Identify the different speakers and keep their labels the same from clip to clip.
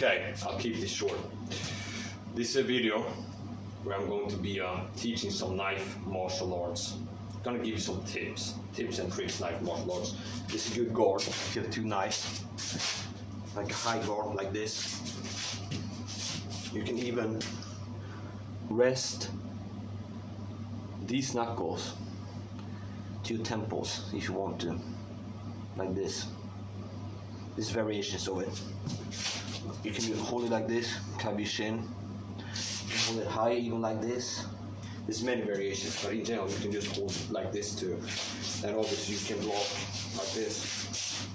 Speaker 1: Okay, I'll keep this short. This is a video where I'm going to be teaching some knife martial arts. I'm gonna give you some tips and tricks, knife martial arts. This is a good guard. If you have two knives, like a high guard like this. You can even rest these knuckles to your temples if you want to, like this. There's variations of it. You can hold it like this, cover your shin. You can hold it high, even like this. There's many variations, but in general you can just hold it like this too. And obviously you can block like this.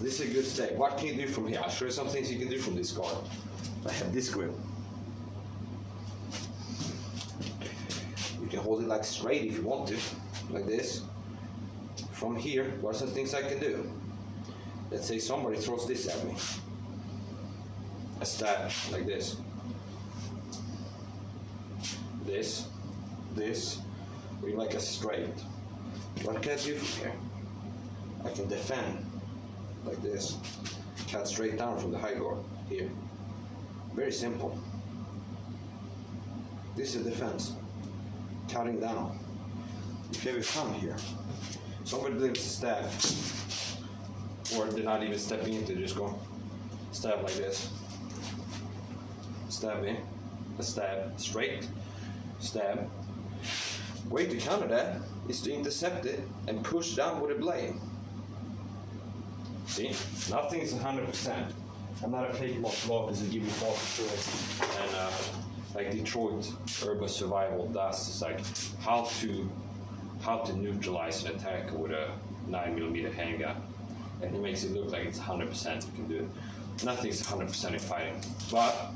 Speaker 1: This is a good step. What can you do from here? I'll show you some things you can do from this guard. I have this grip. You can hold it like straight if you want to, like this. From here, what are some things I can do? Let's say somebody throws this at me. A stab, like this. This, or like a straight. What can I do from here? I can defend, like this. Cut straight down from the high guard, here. Very simple. This is defense. Cutting down. If you ever come here, somebody delivers a stab, or they're not even stepping into it, just go stab like this. Stab in, a stab, straight, stab. Way to counter that is to intercept it and push down with a blade. See, nothing is 100%. I'm not a fake martial artist to give you false assurance. And like Detroit urban survival does, is like how to neutralize an attack with a 9mm handgun. And it makes it look like it's 100% you can do it. Nothing's 100% in fighting, but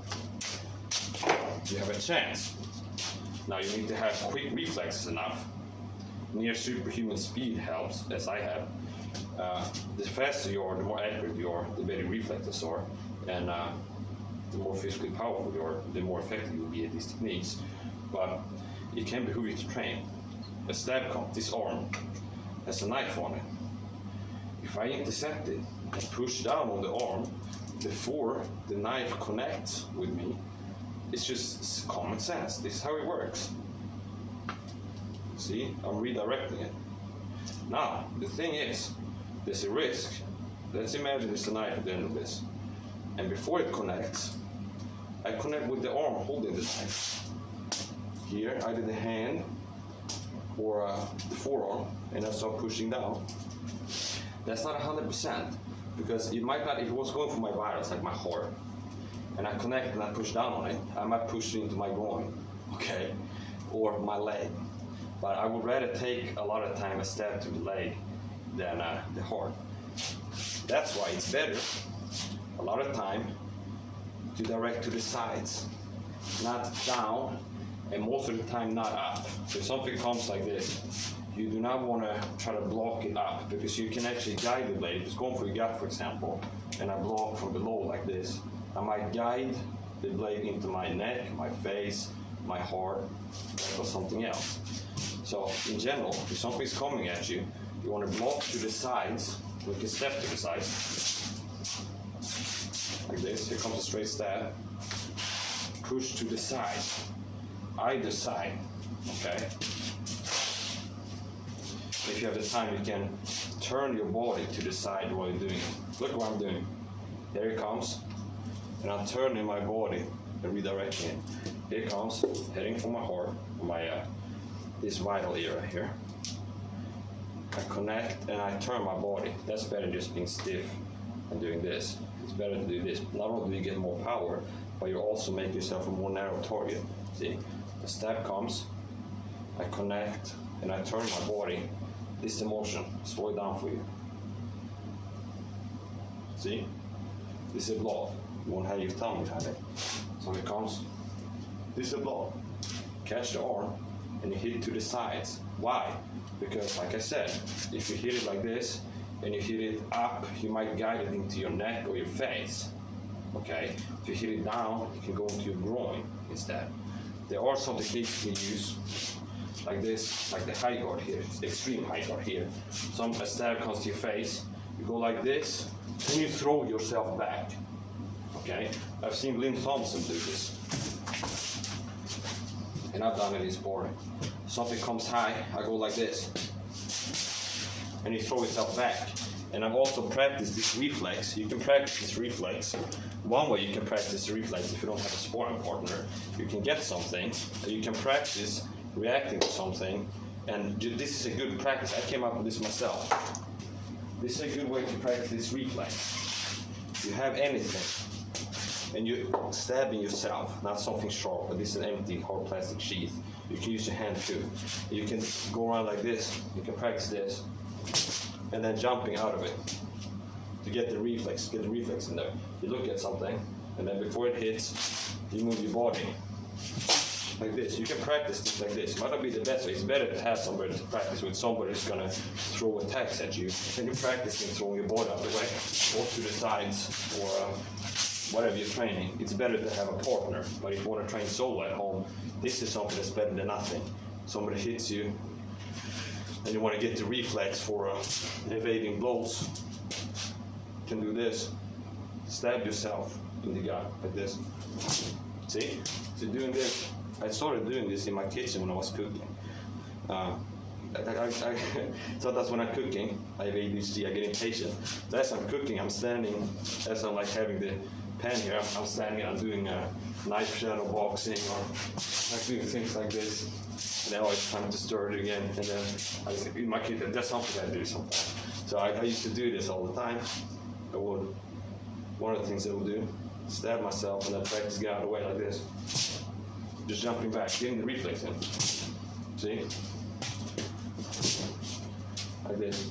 Speaker 1: you have a chance. Now you need to have quick reflexes enough. Near superhuman speed helps, as I have. The faster you are, the more accurate you are, the better reflexes are, and the more physically powerful you are, the more effective you'll be at these techniques. But it can behoove you to train. A stab comes, this arm has a knife on it. If I intercept it and push down on the arm before the knife connects with me, it's just common sense. This is how it works. See, I'm redirecting it. Now, the thing is, there's a risk. Let's imagine there's a knife at the end of this. And before it connects, I connect with the arm holding the knife. Here, either the hand or the forearm, and I start pushing down. That's not 100%, because it might not, if it was going for my vitals, like my heart, and I connect and I push down on it, I might push it into my groin, okay, or my leg. But I would rather take a lot of time a stab to the leg than the heart. That's why it's better, a lot of time, to direct to the sides, not down, and most of the time not up. So if something comes like this, you do not want to try to block it up, because you can actually guide the blade. If it's going for your gut, for example, and I block from below like this, I might guide the blade into my neck, my face, my heart, or something else. So in general, if something's coming at you, you want to block to the sides. We can step to the sides, like this. Here comes a straight stab. Push to the side, either side, okay? If you have the time, you can turn your body to the side while you're doing it. Look what I'm doing. Here it comes, and I'm turning my body and redirecting it. Here it comes, heading for my heart, my this vital area here. I connect and I turn my body. That's better than just being stiff and doing this. It's better to do this. Not only do you get more power, but you also make yourself a more narrow target. See, the stab comes, I connect and I turn my body. This is the motion. Slow it down for you. See? This is a block. You won't have your thumb behind it. So here comes. This is a block. Catch the arm and you hit it to the sides. Why? Because, like I said, if you hit it like this and you hit it up, you might guide it into your neck or your face. Okay? If you hit it down, it can go into your groin instead. There are some techniques you can use, like this, like the high guard here, the extreme high guard here. A stab comes to your face, you go like this, then you throw yourself back. Okay, I've seen Lynn Thompson do this, and I've done it in sport. Something comes high, I go like this, and you throw yourself back. And I've also practiced this reflex. You can practice this reflex. One way you can practice the reflex if you don't have a sparring partner, you can get something, and you can practice reacting to something, and this is a good practice. I came up with this myself. This is a good way to practice this reflex. You have anything, and you're stabbing yourself, not something sharp, but this is an empty hard plastic sheath. You can use your hand too. You can go around like this. You can practice this, and then jumping out of it to get the reflex in there. You look at something, and then before it hits, you move your body like this. You can practice this like this. Might not be the best way. It's better to have somebody to practice with. Somebody who's gonna throw attacks at you. And you're practicing throwing your body out of the way, or to the sides, or whatever you're training. It's better to have a partner. But if you want to train solo at home, this is something that's better than nothing. Somebody hits you, and you want to get the reflex for evading blows. You can do this. Stab yourself in the gut like this. See? So doing this. I started doing this in my kitchen when I was cooking. Sometimes when I'm cooking, I have ADHD, I get impatient. So as I'm cooking, I'm standing, as I'm like having the pan here, I'm standing and I'm doing knife shadow boxing, or like doing things like this. And then it's time to stir it again. And then in my kitchen, that's something I do sometimes. So I used to do this all the time. One of the things I would do, stab myself and then practice get out of the way like this. Just jumping back, getting the reflex in. See? Like this.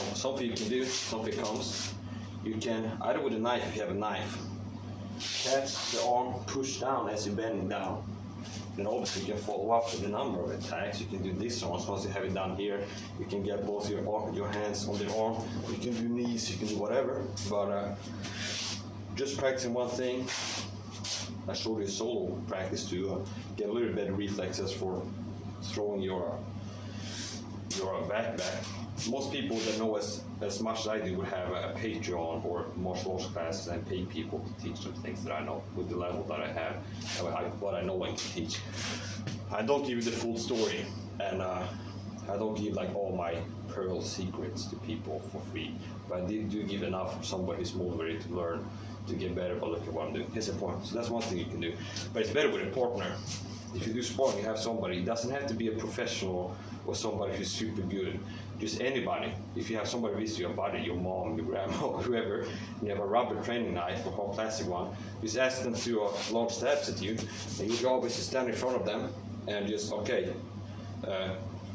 Speaker 1: And something you can do, something comes. You can, either with a knife, if you have a knife, catch the arm, push down as you're bending down. And obviously you can follow up with a number of attacks. You can do this one. Once you have it down here, you can get both your hands on the arm. You can do knees, you can do whatever. But just practicing one thing. I showed you a solo practice to get a little better reflexes for throwing your backpack. Most people that know as much as I do would have a Patreon or martial arts classes and pay people to teach them things that I know with the level that I have, what I know I can teach. I don't give you the full story, and I don't give like all my pearl secrets to people for free, but I do give enough for somebody who's more ready to learn, to get better. But look at what I'm doing. Here's a point. So that's one thing you can do, but it's better with a partner. If you do sparring, you have somebody. It doesn't have to be a professional or somebody who's super good. Just anybody. If you have somebody with you, your buddy, your mom, your grandma, or whoever, and you have a rubber training knife or a plastic one, just ask them to launch stabs at you, and your job is to stand in front of them and just, okay,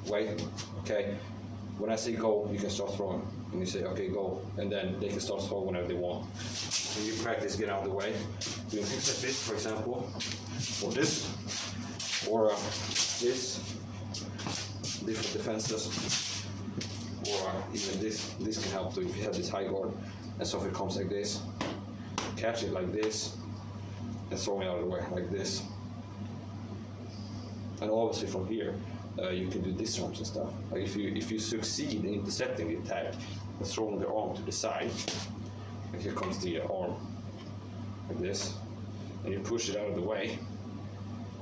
Speaker 1: wait, okay. When I say go, you can start throwing. And you say, okay, go. And then they can start throwing whenever they want. And you practice, get out of the way. Doing things like this, for example, or this, or this, different defenses, or even this. This can help too if you have this high guard. And so if it comes like this, catch it like this, and throw it out of the way like this. And obviously from here, you can do disarms and stuff. Like if you succeed in intercepting the attack and throwing the arm to the side, like here comes the arm, like this, and you push it out of the way.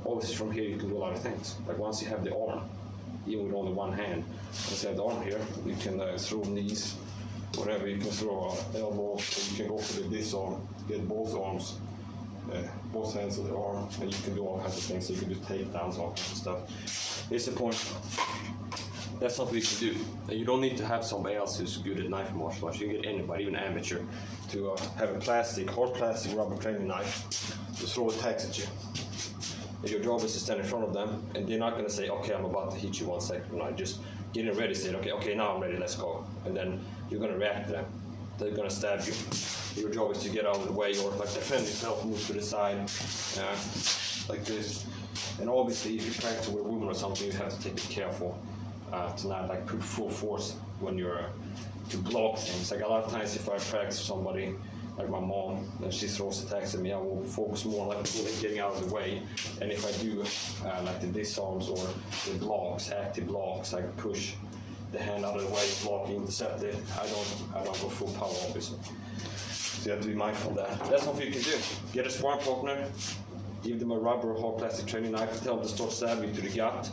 Speaker 1: Obviously from here you can do a lot of things. Like once you have the arm, even with only one hand, once you have the arm here, you can throw knees, whatever. You can throw elbow, or you can go for the disarm, get both arms, both hands of the arm, and you can do all kinds of things. So you can do takedowns, all kinds of stuff. Here's the point. That's something you can do. And you don't need to have somebody else who's good at knife martial arts. You can get anybody, even amateur, to have a hard plastic rubber training knife to throw attacks at you. And your job is to stand in front of them, and they're not going to say, okay, I'm about to hit you 1 second. No, just getting ready, say, okay, now I'm ready, let's go. And then you're going to react to them. They're going to stab you. Your job is to get out of the way, or like defend yourself, move to the side, like this. And obviously, if you practice with a woman or something, you have to take it careful to not like put full force when you're to block things. Like a lot of times, if I practice with somebody, like my mom, and she throws attacks at me, I will focus more on like getting out of the way. And if I do like the disarms or the blocks, active blocks, like push the hand out of the way, block, intercept it, I don't go full power, obviously. So you have to be mindful of that. That's something you can do. Get a sparring partner, give them a rubber or hard plastic training knife, tell them to start stabbing to the gut.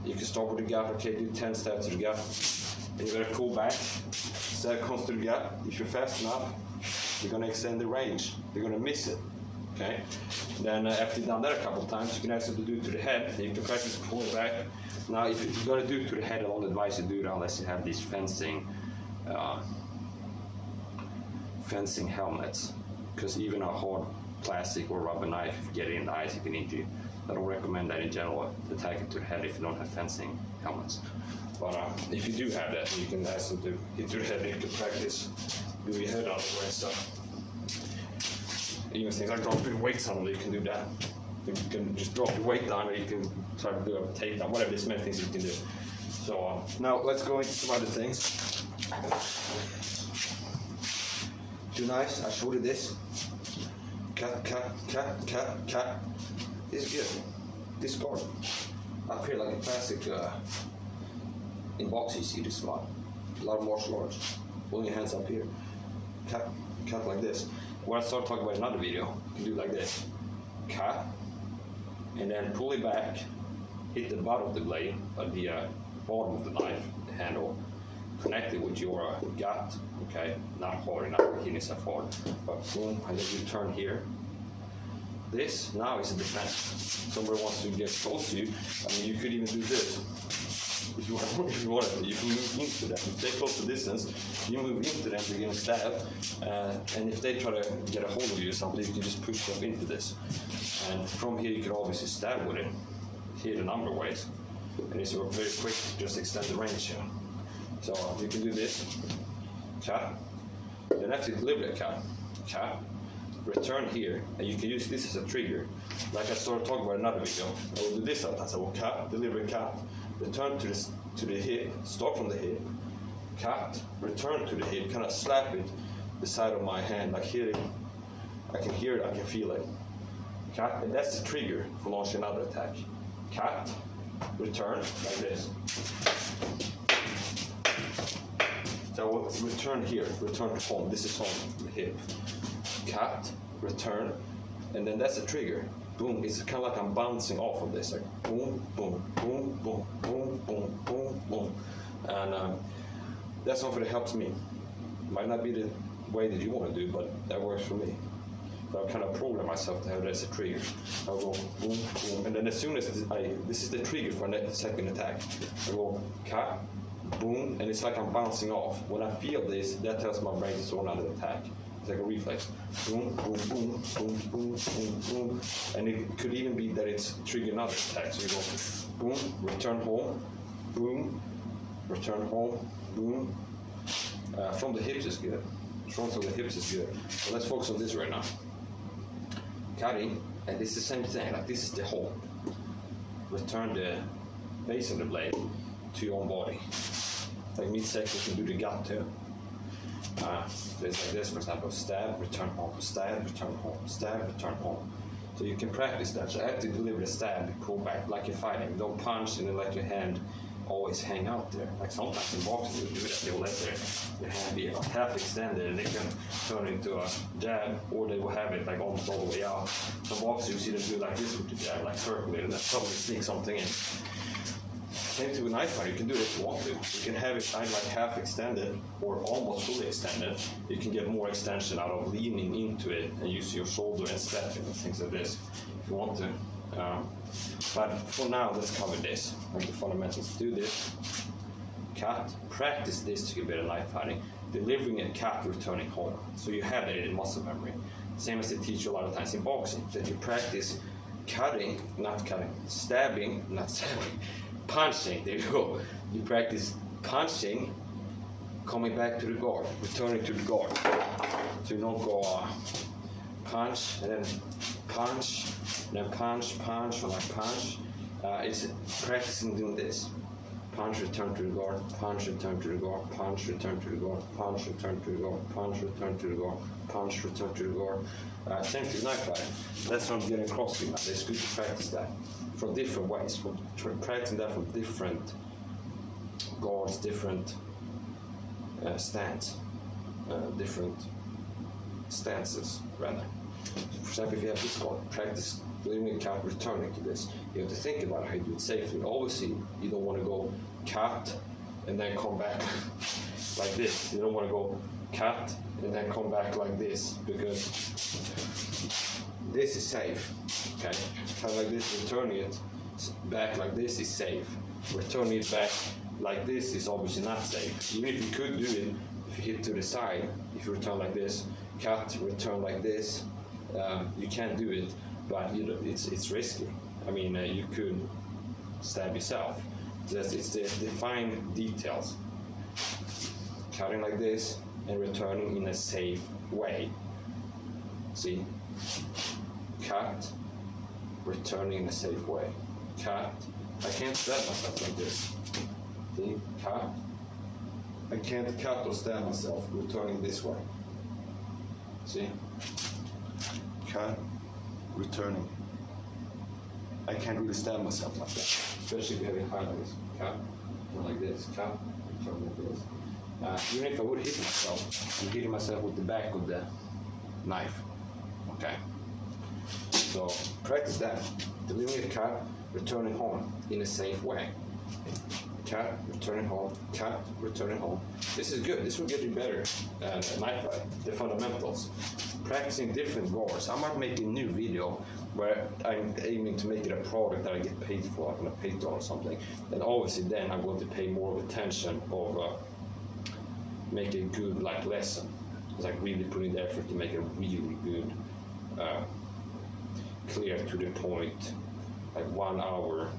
Speaker 1: You can start with the gut, okay, do 10 stabs to the gut. And you're gonna pull back, stab comes to the gut. If you're fast enough, you're gonna extend the range. You're gonna miss it, okay? Then after you've done that a couple of times, you can actually do it to the head. You can practice pulling back. Now, if you're gonna do it to the head, I don't advise you to do it unless you have these fencing helmets. Because even a hard plastic or rubber knife, if you get it in the eyes, it can injure you. I don't recommend that in general, attack it to the head if you don't have fencing helmets. But if you do have that, you can ask them to hit to the head, you can practice do your head out of the way and stuff. Even things like dropping weights on them, you can do that. You can just drop your weight down, or you can try to do a takedown, whatever, there's many things you can do. So now let's go into some other things. 2 knives, I showed you this. Cut, cut, cut, cut, cut. This is good. This guard. Up here like a classic in boxing, you see this one. A lot of martial arts. Pulling your hands up here. Cut, cut like this. When I start talking about another video, you can do like this. Cut, and then pull it back, hit the butt of the blade, the bottom of the knife, the handle, connect it with your gut, okay? Not hard enough, hitting yourself hard, but boom, and then you turn here. This now is a defense. Somebody wants to get close to you, I mean, you could even do this. If you want to, you can move into them. If they close the distance, you move into them to get a stab, and if they try to get a hold of you or something, you can just push them into this. And from here, you can obviously stab with it, hit a number of ways. And it's very quick, just extend the range here. So you can do this, cut, then after you deliver the cut, return here, and you can use this as a trigger. Like I started talking about in another video, I will do this sometimes. I will cut, deliver, cut, return to the hip, start from the hip, cut, return to the hip, kind of slap it the side of my hand, like hit it. I can hear it, I can feel it. Cut, and that's the trigger for launching another attack. Cut, return, like this. So I will return here, return to home. This is home, the hip. Cut, return, and then that's the trigger. Boom, it's kind of like I'm bouncing off of this, like boom, boom, boom, boom, boom, boom, boom, boom. And that's something that helps me. Might not be the way that you want to do, but that works for me. So I kind of program myself to have that as a trigger. I'll go boom, boom, and then as soon as this is the trigger for the second attack, I go cut, boom, and it's like I'm bouncing off. When I feel this, that tells my brain to throw another attack. It's like a reflex. Boom, boom, boom, boom, boom, boom, boom. And it could even be that it's triggering another attack. So you go boom, return home, boom, return home, boom. From the hips is good. From the hips is good. So let's focus on this right now. Cutting, and this is the same thing. Like this is the hole. Return the base of the blade to your own body. Like midsection, you can do the gut too. So it's like this, for example, stab, return home, stab, return home, stab, return home. So you can practice that. So after you deliver the stab, you pull back like you're fighting. Don't punch and then let your hand always hang out there. Like sometimes in boxing, you do that, they'll let your hand be half extended and they can turn into a jab, or they will have it like almost all the way out. Some boxers, you see them do like this with the jab, like circulate, and then suddenly sneak something in. Same thing with knife fight, you can do it if you want to. You can have it kind of like half extended or almost fully extended. You can get more extension out of leaning into it and use your shoulder and stepping and things like this if you want to. But for now, let's cover this, like the fundamentals. Do this, cut, practice this to get better knife fighting. Delivering a cut, returning home. So you have it in muscle memory. Same as they teach you a lot of times in boxing, that you practice cutting, not cutting, stabbing, not stabbing, punching, there you go. You practice punching, coming back to the guard, returning to the guard. So you don't go punch, and then punch, and then punch, punch, or like punch. It's practicing doing this. punch, return to the guard, punch, return to the guard, punch, return to the guard, punch, return to the guard, punch, return to the guard, punch, return to the guard. Same thing knife fighting. That's what I'm getting across to you now. It's good to practice that from different ways, practicing that from different guards, different different stances, rather. For example, if you have this guard, practice doing a cut, returning to this. You have to think about how you do it safely. Obviously, you don't want to go cut and then come back like this. You don't want to go cut and then come back like this, because this is safe. Okay, cut like this, returning it back like this is safe. Returning it back like this is obviously not safe. Even if you could do it, if you hit to the side, if you return like this, cut, return like this, you can't do it, but it's risky. I mean, you could stab yourself. It's the fine details. Cutting like this and returning in a safe way. See? Cut, returning in a safe way. Cut. I can't stab myself like this. See? Cut. I can't cut or stab myself, returning this way. See? Cut, returning. I can't really stab myself like that, especially if you have it hard like this. Cut, turn like this. Cut, turn like this. Even if I would hit myself, I'm hitting myself with the back of the knife. Okay. So practice that. Delivering a cut, returning home in a safe way. Cut, returning home, cut, returning home. This is good. This will get you better at knife fight. The fundamentals. Practicing different guards. I might make a new video where I'm aiming to make it a product that I get paid for, like on a Patreon or something. And obviously then I'm going to pay more of attention of make a good lesson. It's like really putting the effort to make a really good, clear to the point, like 1 hour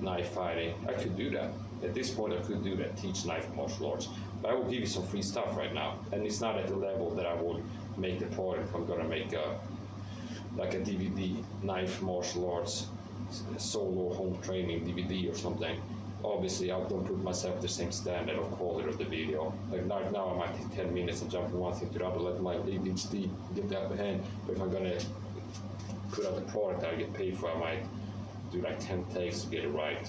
Speaker 1: knife fighting. I could do that. At this point I could do that, teach knife martial arts. But I will give you some free stuff right now. And it's not at the level that I would make the product. I'm gonna make a DVD, knife martial arts, solo home training DVD or something. Obviously I don't put myself the same standard of quality of the video. Like right now I might take 10 minutes and jump from one thing to the other, let my ADHD get the upper hand. But if I'm gonna put out the product that I get paid for, I might do like 10 takes to get it right.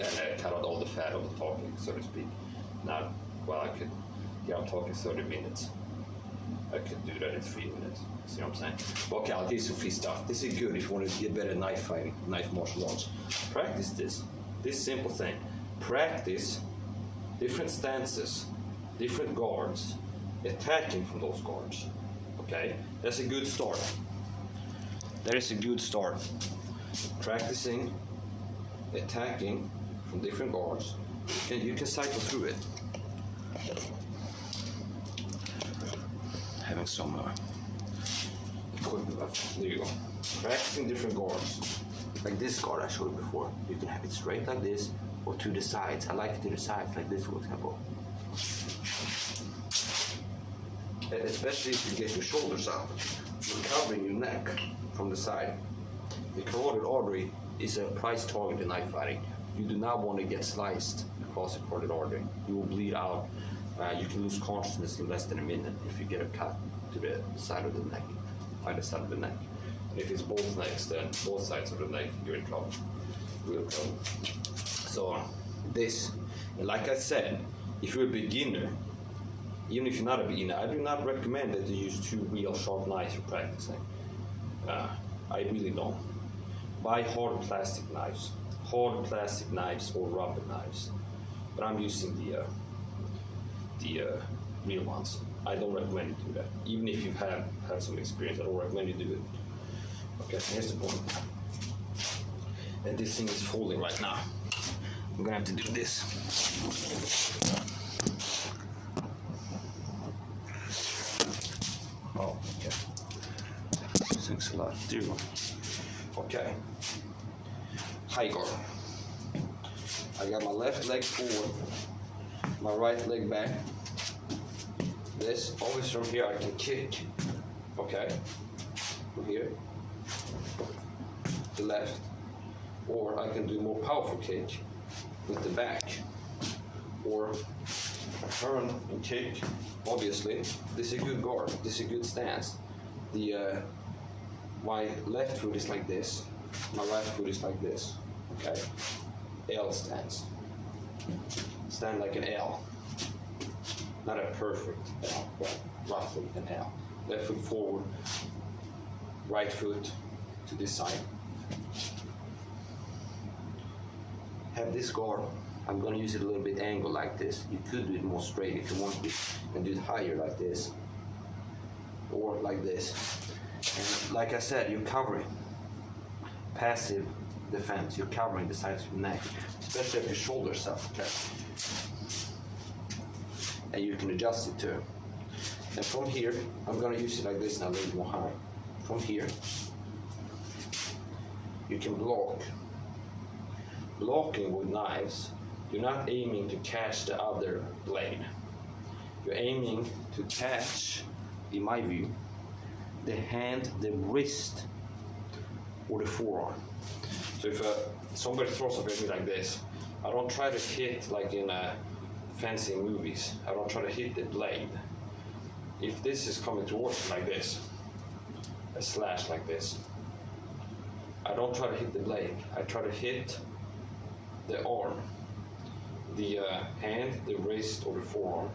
Speaker 1: And cut out all the fat of the talking, so to speak. Now, well, I'm talking 30 minutes. I could do that in 3 minutes. See what I'm saying? Okay, I'll give you some free stuff. This is good if you want to get better at knife fighting, knife martial arts. Practice this. This simple thing. Practice different stances, different guards, attacking from those guards. Okay? That's a good start. That is a good start. Practicing attacking from different guards. You can cycle through it. Having some equipment left. There you go. Practicing different guards. Like this guard I showed you before. You can have it straight like this or to the sides. I like it to the sides like this, for example. Especially if you get your shoulders up. You're covering your neck from the side. The carotid artery is a prize target in knife fighting. You do not want to get sliced across the carotid artery. You will bleed out. You can lose consciousness in less than a minute if you get a cut to the side of the neck, either side of the neck. And if it's both necks, then both sides of the neck, you're in trouble. Real trouble. So this, and like I said, if you're a beginner, even if you're not a beginner, I do not recommend that you use 2 real sharp knives for practicing. I really don't. Buy hard plastic knives or rubber knives. But I'm using the real ones. I don't recommend you do that. Even if you have had some experience, I don't recommend you do it. Okay, here's the point. And this thing is folding right now. I'm gonna have to do this. Oh, okay. Thanks a lot. There you go. Okay. High guard. I got my left leg forward, my right leg back. This, always from here I can kick. Okay. From here. To left. Or I can do more powerful kick. with the back, or turn and kick. Obviously, this is a good guard, this is a good stance. My left foot is like this, my right foot is like this, okay? L stance. Stand like an L. Not a perfect L, but roughly an L. Left foot forward, right foot to this side. Have this guard. I'm going to use it a little bit angled like this. You could do it more straight if you want to, and do it higher like this, or like this. And like I said, you're covering passive defense. You're covering the sides of your neck, especially if your shoulders up. Okay, and you can adjust it too. And from here, I'm going to use it like this now, a little more high. From here, you can block. Blocking with knives, you're not aiming to catch the other blade. You're aiming to catch, in my view, the hand, the wrist, or the forearm. So if somebody throws up at me like this, I don't try to hit like in fancy movies. I don't try to hit the blade. If this is coming towards me like this, a slash like this, I don't try to hit the blade. I try to hit the arm, the hand, the wrist, or the forearm,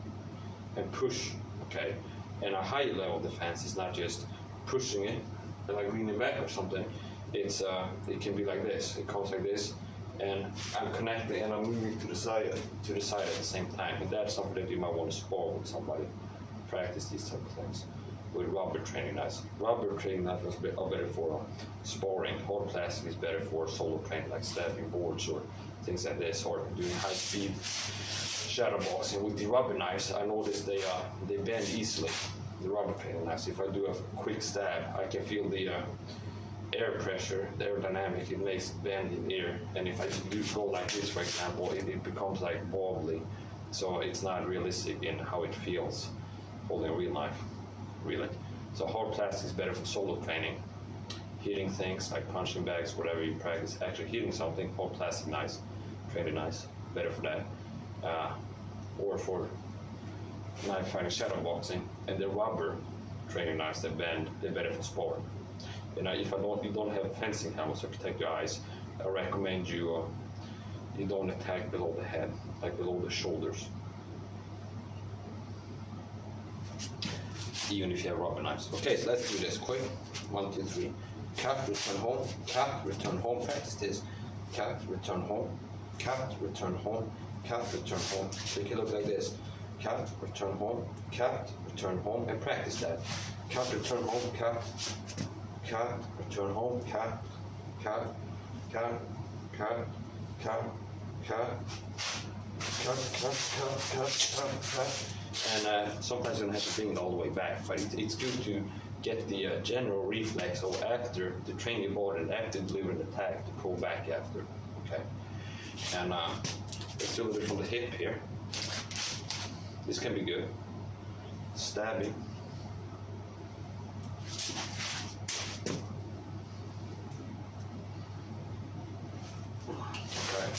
Speaker 1: and push, okay? And a high level defense is not just pushing it, like leaning back or something. It's it can be like this. It comes like this, and I'm connecting and I'm moving to the side at the same time. And that's something that you might want to spar with somebody. Practice these type of things with rubber training knives. Rubber training knives are better for sparring. Hard plastic is better for solo training, like stabbing boards or things like this, or doing high-speed shadow boxing. With the rubber knives, I noticed they bend easily. The rubber training knives. If I do a quick stab, I can feel the air pressure, the aerodynamic. It makes it bend in air. And if I do go like this, for example, it becomes like wobbly. So it's not realistic in how it feels holding a real knife, really. So hard plastic is better for solo training. Hitting things like punching bags, whatever you practice, actually hitting something, hard plastic knives, training knives, better for that. Or for knife fighting, shadow boxing, and the rubber training knives that bend, they're better for sparring. And if you don't have fencing helmets to protect your eyes, I recommend you don't attack below the head, like below the shoulders. Even if you have rubber knives. Okay, so let's do this quick. 1, 2, 3. Cut, return home. Cut, return home. Practice this. Cut, return home. Cut, return home. Cut, return home. So it can look like this. Cut, return home. Cut, return home. And practice that. Cut, return home. Cut. Cut, return home. Cut. Cut. Cut. Cut. Cut. Cut. Cut. And sometimes you don't have to bring it all the way back, but it's good to get the general reflex of after to train your body and after delivering the attack to pull back after. Okay, and let's do a little bit from the hip here. This can be good. Stabbing. Okay.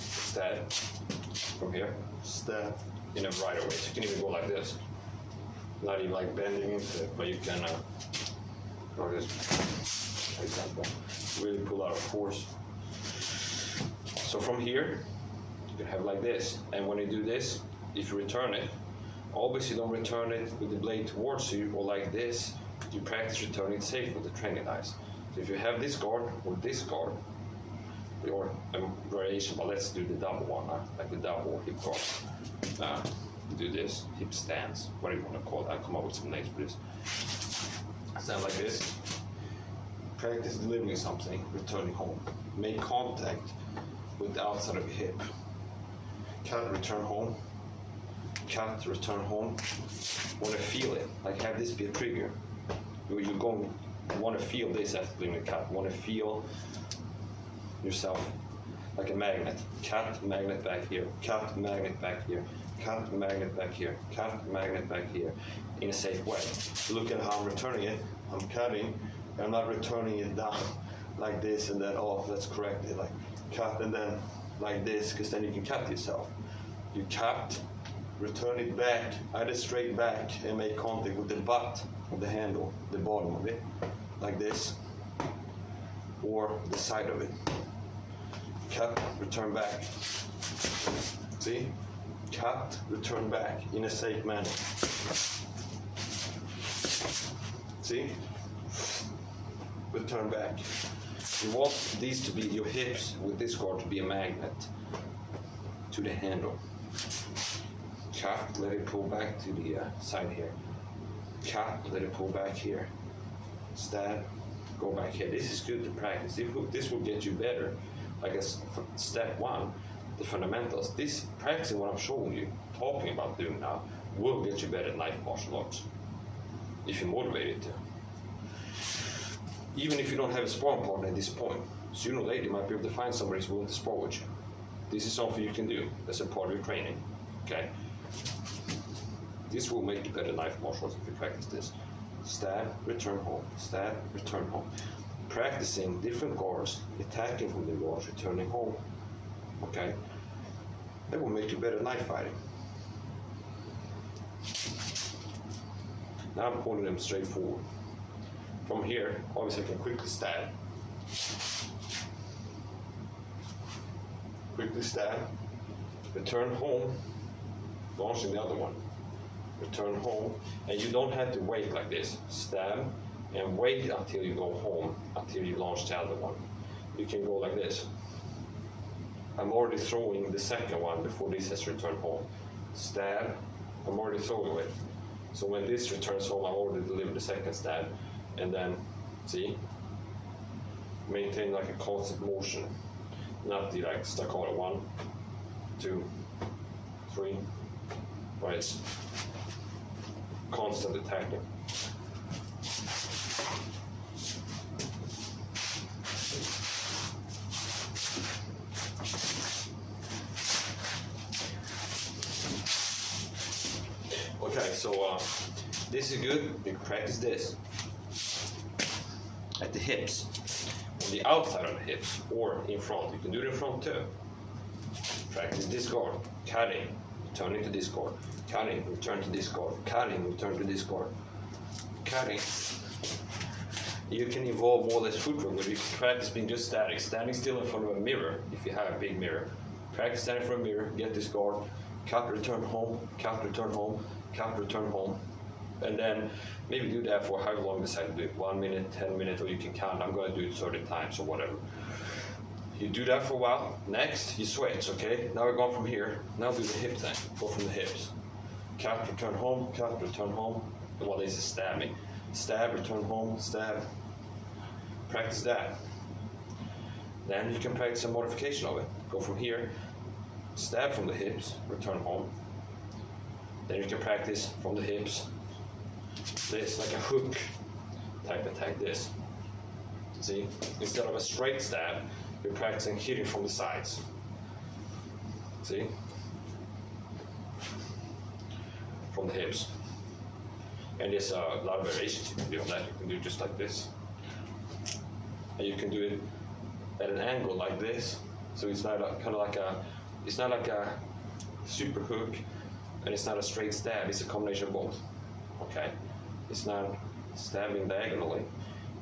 Speaker 1: Stab. From here, stab in a right way. So you can even go like this. Not even like bending into it, but you can go this, for example. Really pull out of force. So from here, you can have like this. And when you do this, if you return it, obviously don't return it with the blade towards you or like this. You practice returning it safe with the training knives. So if you have this guard or this guard, or a variation, but let's do the double one, like the double hip guard. Do this, hip stance, whatever you want to call it. I'll come up with some names for this. Stand like this. Practice delivering something, returning home. Make contact with the outside of your hip. Cut, return home. Cut, return home. Want to feel it, like have this be a trigger. You want to feel this after doing a cut. Want to feel yourself like a magnet. Cut, magnet back here. Cut, magnet back here. Cut, magnet back here. Cut, magnet back here. In a safe way. Look at how I'm returning it. I'm cutting. I'm not returning it down like this, and then, oh, let's correct it, like cut, and then like this, because then you can cut yourself. You cut, return it back, either straight back and make contact with the butt of the handle, the bottom of it, like this, or the side of it. Cut, return back. See? Cut, return back in a safe manner. See? Return back. You want these to be, your hips with this guard to be a magnet to the handle. Cut, let it pull back to the side here. Cut, let it pull back here. Stab, go back here. This is good to practice. This will get you better. Like as step one, the fundamentals. This practicing what I'm showing you, talking about doing now, will get you better at knife martial arts. If you're motivated to. Even if you don't have a sparring partner at this point, sooner or later you might be able to find somebody who's willing to spar with you. This is something you can do as a part of your training. Okay? This will make you better at knife martial arts if you practice this. Stab, return home. Stab, return home. Practicing different guards, attacking from the guards, returning home. Okay? That will make you better at knife fighting. Now I'm pulling them straight forward. From here, obviously I can quickly stab. Quickly stab. Return home. Launching the other one. Return home. And you don't have to wait like this. Stab and wait until you go home, until you launch the other one. You can go like this. I'm already throwing the second one before this has returned home. Stab. I'm already throwing it. So when this returns home, I've already delivered the second stab. And then, see, maintain like a constant motion, not the like staccato 1, 2, 3, right? It's constant attacking. Okay, so this is good. You can practice this at the hips, on the outside of the hips, or in front. You can do it in front too. Practice this guard, cutting, turning to this guard, cutting, return to this guard, cutting, return to this guard, cutting. You can involve more or less footwork, but you can practice being just static, standing still in front of a mirror, if you have a big mirror. Practice standing in front of a mirror, get this guard, cut, return home, cut, return home, cut, return home. And then maybe do that for however long you decide to do it, 1 minute, 10 minutes, or you can count. I'm going to do it 30 times or whatever. You do that for a while. Next, you switch, okay? Now we're going from here. Now do the hip thing. Go from the hips. Cut, return home, cut, return home. And what is stabbing? Stab, return home, stab. Practice that. Then you can practice a modification of it. Go from here, stab from the hips, return home. Then you can practice from the hips, this, like a hook type attack, this. See? Instead of a straight stab, you're practicing hitting from the sides. See? From the hips. And there's a lot of variations you can do on that. You can do just like this. And you can do it at an angle like this. So it's not it's not like a super hook, and it's not a straight stab. It's a combination of both. Okay? It's not stabbing diagonally.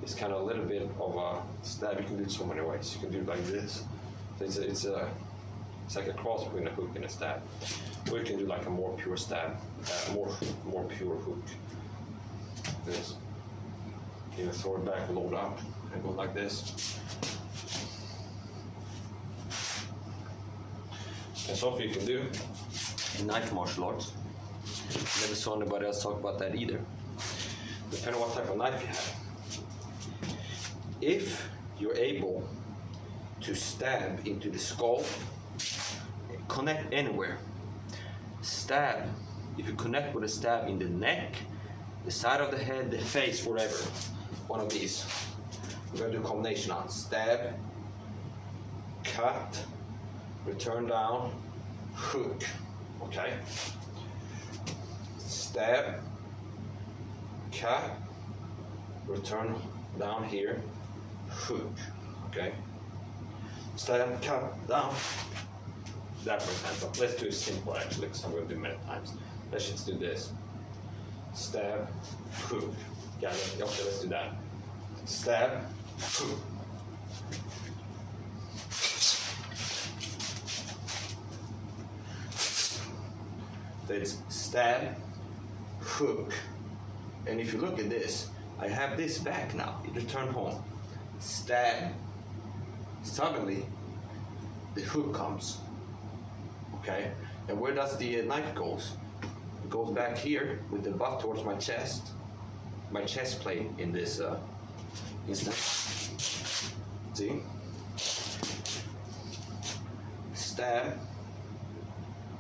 Speaker 1: It's kind of a little bit of a stab. You can do it so many ways. You can do it like this. So it's like a cross between a hook and a stab. Or you can do like a more pure stab, more pure hook. This. You throw it back, load up, and go like this. And something you can do in knife martial arts. Never saw anybody else talk about that either. Depending on what type of knife you have. If you're able to stab into the skull, connect anywhere. Stab, if you connect with a stab in the neck, the side of the head, the face, wherever, one of these. We're going to do a combination on stab, cut, return down, hook. Okay? Stab, cut, return down here, hook. Okay. Stab, cut, down. That for example. Let's do it simple actually, because I'm going to do many times. Let's just do this. Stab, hook. Yeah, okay, let's do that. Stab, hook. So it's stab, hook. And if you look at this, I have this back now. It return home. Stab. Suddenly, the hook comes. Okay? And where does the knife goes? It goes back here with the butt towards my chest plate in this instance. See? Stab,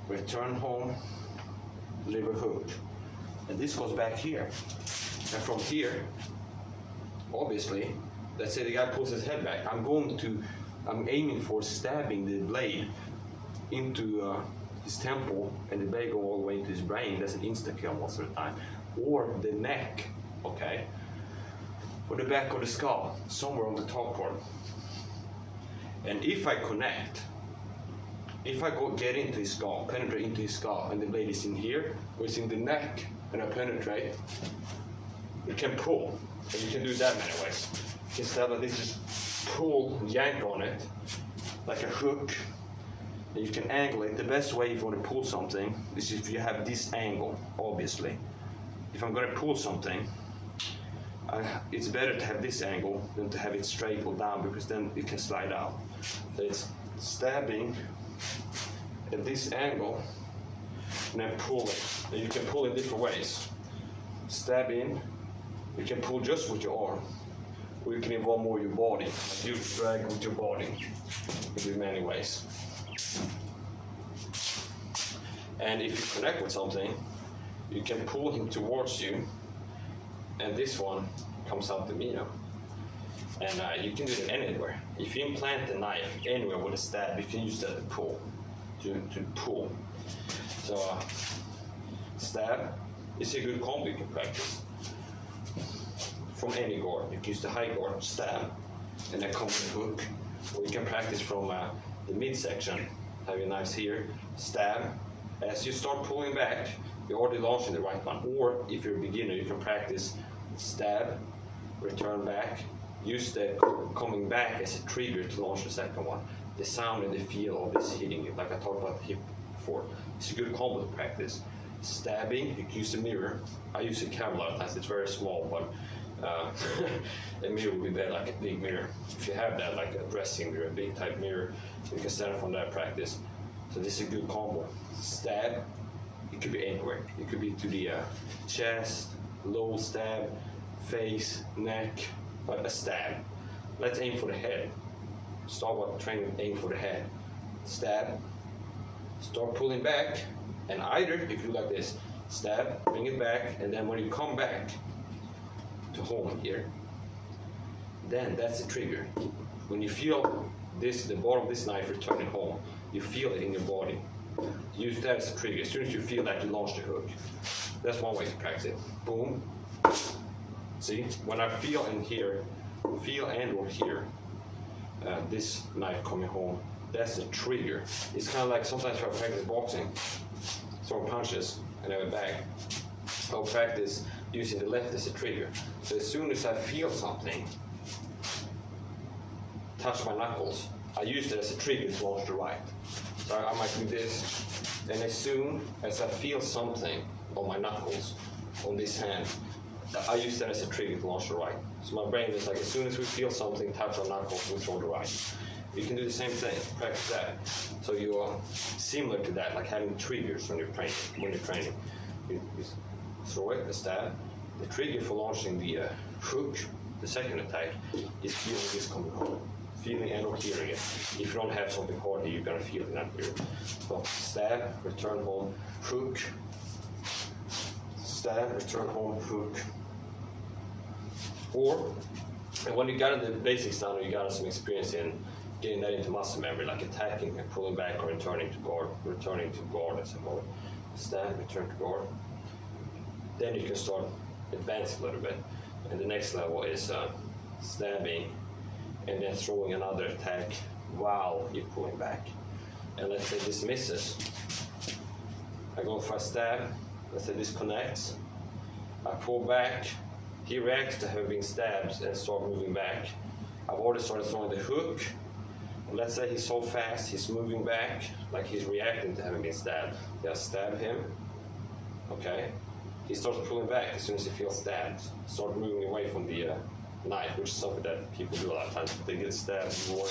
Speaker 1: return home, liver hook. And this goes back here. And from here, obviously, let's say the guy pulls his head back. I'm aiming for stabbing the blade into his temple, and the blade go all the way into his brain. That's an insta kill most of the time. Or the neck, okay? Or the back of the skull, somewhere on the top part. And if I connect, if I get into his skull, penetrate into his skull, and the blade is in here, or it's in the neck, and I penetrate, you can pull. And you can do that many ways. You can stab like this, just pull, yank on it, like a hook. And you can angle it. The best way if you want to pull something is if you have this angle, obviously. If I'm going to pull something, it's better to have this angle than to have it straight or down, because then it can slide out. So it's stabbing at this angle, and then pull it. And you can pull in different ways. Stab in, you can pull just with your arm, or you can involve more your body. Like you drag with your body. You can do many ways. And if you connect with something, you can pull him towards you, and this one comes out to me, you know. And you can do it anywhere. If you implant the knife anywhere with a stab, you can use that to pull. To pull. So stab is a good combo you can practice from any guard. You can use the high guard, stab, and then come with a hook. Or you can practice from the midsection. Have your knives here, stab. As you start pulling back, you're already launching the right one. Or if you're a beginner, you can practice stab, return back, use the coming back as a trigger to launch the second one. The sound and the feel of this hitting you, like I talked about the hip before. It's a good combo to practice. Stabbing, you can use a mirror. I use a camera, it's very small, but a mirror would be better, like a big mirror. If you have that, like a dressing mirror, a big type mirror, you can stand from that practice. So this is a good combo. Stab, it could be anywhere. It could be to the chest, low stab, face, neck, but a stab. Let's aim for the head. Start with training, aim for the head. Stab, start pulling back, and either, if you do like this, stab, bring it back, and then when you come back to home here, then that's the trigger. When you feel this, the bottom of this knife returning home, you feel it in your body. Use that as a trigger. As soon as you feel that, you launch the hook. That's one way to practice it. Boom. See, when I feel and hear, feel and or hear this knife coming home, that's the trigger. It's kind of like sometimes when I practice boxing, throw punches and have it back. I'll practice using the left as a trigger. So as soon as I feel something touch my knuckles, I use it as a trigger to launch the right. So I might do this, and as soon as I feel something on my knuckles, on this hand, I use that as a trigger to launch the right. So my brain is like, as soon as we feel something touch our knuckles, we throw the right. You can do the same thing, practice that. So you are similar to that, like having triggers when you're training. You throw it, a stab. The trigger for launching the hook, the second attack, is feeling this coming home. Feeling and or hearing it. If you don't have something hard here, you're gonna feel it in that period. So stab, return home, hook. Stab, return home, hook. Or, and when you got the basics down, you got some experience in getting that into muscle memory, like attacking and pulling back or returning to guard as a call it. Stab, return to guard. Then you can start advancing a little bit. And the next level is stabbing and then throwing another attack while you're pulling back. And let's say this misses. I go for a stab, let's say this connects, I pull back, he reacts to having been stabbed and start moving back. I've already started throwing the hook, and let's say he's so fast, he's moving back, like he's reacting to having been stabbed. Just stab him, okay? He starts pulling back as soon as he feels stabbed, start moving away from the knife, which is something that people do a lot of times. If they get stabbed, you want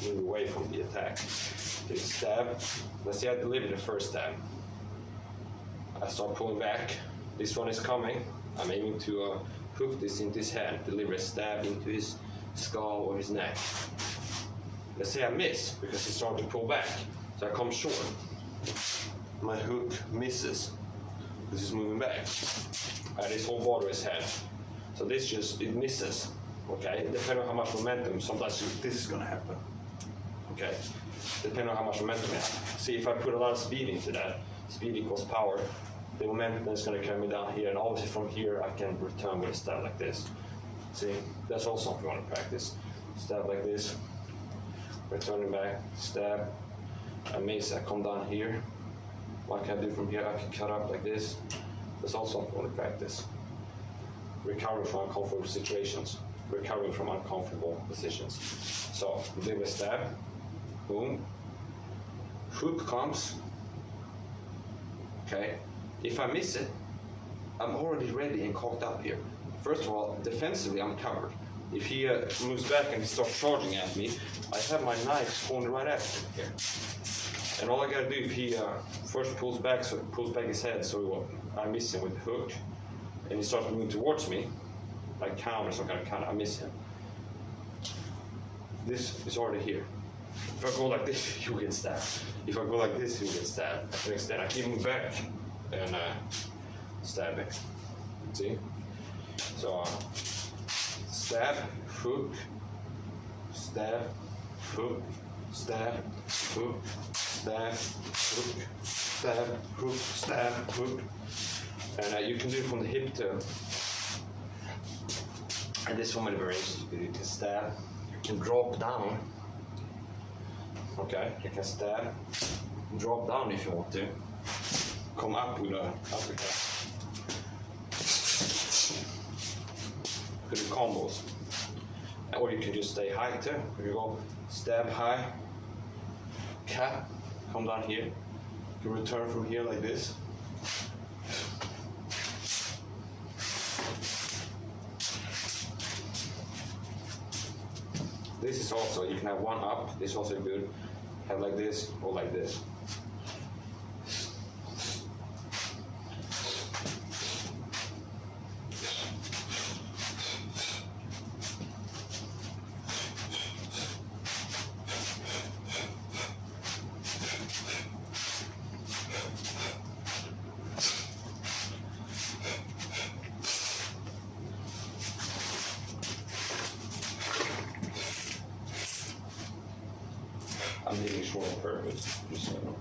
Speaker 1: to move away from the attack. Okay, stab, let's say I deliver the first stab. I start pulling back, this one is coming, I'm aiming to hook this into his hand, deliver a stab into his skull or his neck. Let's say I miss, because he's starting to pull back, so I come short. My hook misses, because he's moving back. This whole bottom his head. So this just, it misses, okay? Depending on how much momentum, sometimes this is gonna happen, okay? Depending on how much momentum I have. See, if I put a lot of speed into that, speed equals power, the momentum is going to carry me down here, and obviously from here I can return with a stab like this. See, that's also something we want to practice. Stab like this, returning back, stab, I miss, I come down here. What can I do from here? I can cut up like this. That's also something we want to practice. Recovering from uncomfortable situations, recovering from uncomfortable positions. So, do a stab, boom, hook comes, okay? If I miss it, I'm already ready and cocked up here. First of all, defensively, I'm covered. If he moves back and he starts charging at me, I have my knife pointed right at him here. And all I gotta do, if he first pulls back his head, so I miss him with the hook, and he starts moving towards me, like counter, some kind of counter, I miss him. This is already here. If I go like this, he'll get stabbed. If I go like this, he'll get stabbed. To an extent, I keep moving back and stabbing. See? So, stab, hook, stab, hook, stab, hook, stab, hook, stab, hook, stab, hook. And you can do it from the hip too. And there's so many variations. You can stab, you can drop down. Okay, you can stab, drop down if you want to, come up with a uppercut. You can do combos. Or you can just stay high too. You go stab high, cap, come down here. You can return from here like this. This is also, you can have one up, this is also good. Have like this or like this. I'm making short on purpose, just so you know.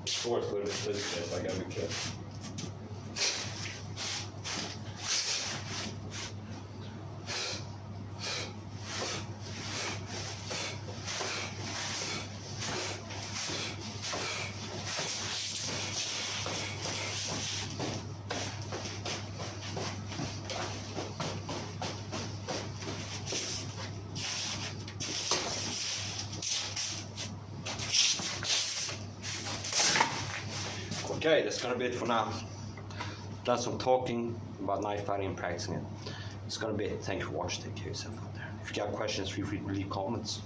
Speaker 1: Short's a little bit sensitive, so I gotta be careful. Okay, that's gonna be it for now. Done some talking about knife fighting and practicing it. It's gonna be it. Thank you for watching. Take care of yourself out there. If you got questions, feel free to leave comments.